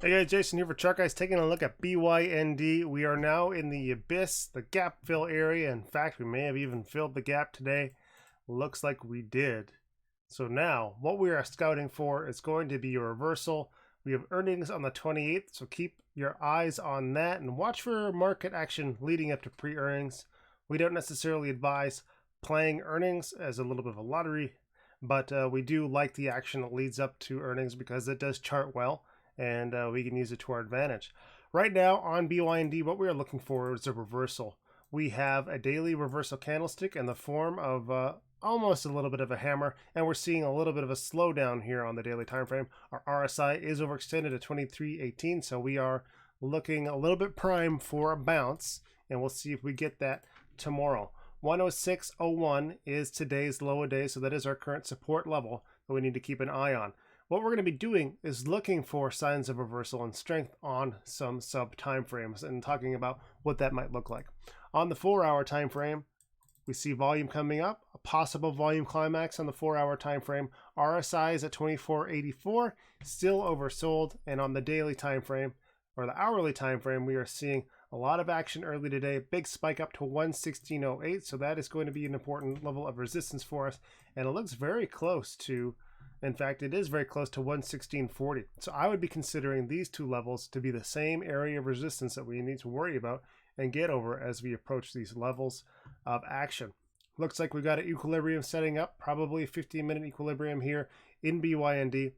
Hey guys, Jason here for TheChartGuys, taking a look at BYND. We are now in the abyss, the gap fill area. In fact, we may have even filled the gap today. Looks like we did. So now, what we are scouting for is going to be a reversal. We have earnings on the 28th, so keep your eyes on that and watch for market action leading up to pre-earnings. We don't necessarily advise playing earnings as a little bit of a lottery, but we do like the action that leads up to earnings because it does chart well, and we can use it to our advantage. Right now on BYND, what we are looking for is a reversal. We have a daily reversal candlestick in the form of almost a little bit of a hammer, and we're seeing a little bit of a slowdown here on the daily time frame. Our RSI is overextended at 23.18, so we are looking a little bit prime for a bounce, and we'll see if we get that tomorrow. 106.01 is today's low of day, so that is our current support level that we need to keep an eye on. What we're going to be doing is looking for signs of reversal and strength on some sub time frames and talking about what that might look like. On the 4-hour time frame, we see volume coming up, a possible volume climax on the 4-hour time frame. RSI is at 24.84, still oversold, and on the daily time frame or the hourly time frame, we are seeing a lot of action early today, big spike up to 116.08, so that is going to be an important level of resistance for us, and it looks very close to, in fact, it is very close to 116.40. So I would be considering these two levels to be the same area of resistance that we need to worry about and get over as we approach these levels of action. Looks like we've got an equilibrium setting up, probably a 15-minute equilibrium here in BYND,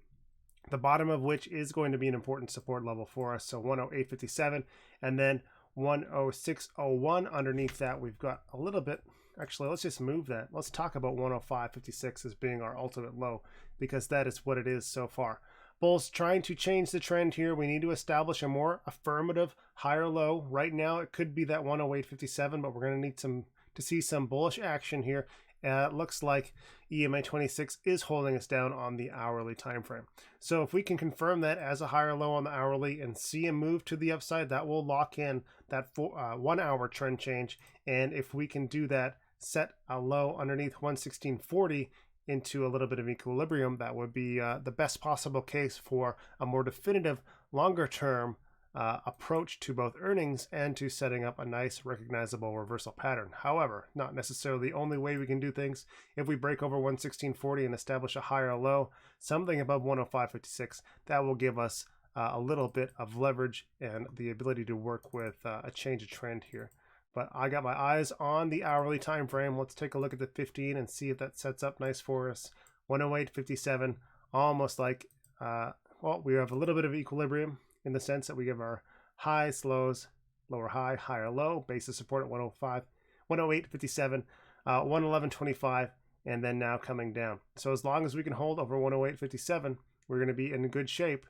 the bottom of which is going to be an important support level for us. So 108.57 and then 106.01 underneath that. We've got a little bit. Actually, let's just move that. Let's talk about 105.56 as being our ultimate low, because that is what it is so far. Bulls trying to change the trend here. We need to establish a more affirmative higher low. Right now, it could be that 108.57, but we're going to need to see some bullish action here. It looks like EMA 26 is holding us down on the hourly time frame. So if we can confirm that as a higher low on the hourly and see a move to the upside, that will lock in that 1-hour trend change. And if we can do that, set a low underneath 116.40 into a little bit of equilibrium, that would be the best possible case for a more definitive, longer term approach to both earnings and to setting up a nice recognizable reversal pattern. However, not necessarily the only way we can do things. If we break over 116.40 and establish a higher low, something above 105.56, that will give us a little bit of leverage and the ability to work with a change of trend here. But I got my eyes on the hourly time frame. Let's take a look at the 15 and see if that sets up nice for us. 108.57, almost like, well, we have a little bit of equilibrium in the sense that we give our highs, lows, lower high, higher low, basis support at 105, 108.57, 111.25, and then now coming down. So as long as we can hold over 108.57, we're going to be in good shape,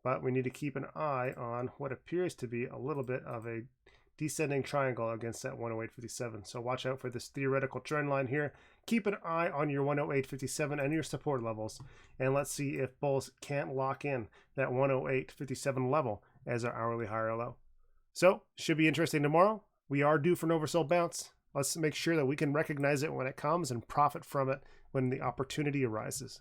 but we need to keep an eye on what appears to be a little bit of a descending triangle against that 108.57. So watch out for this theoretical trend line here. Keep an eye on your 108.57 and your support levels, and let's see if bulls can't lock in that 108.57 level as our hourly higher low. So should be interesting tomorrow. We are due for an oversold bounce. Let's make sure that we can recognize it when it comes and profit from it when the opportunity arises.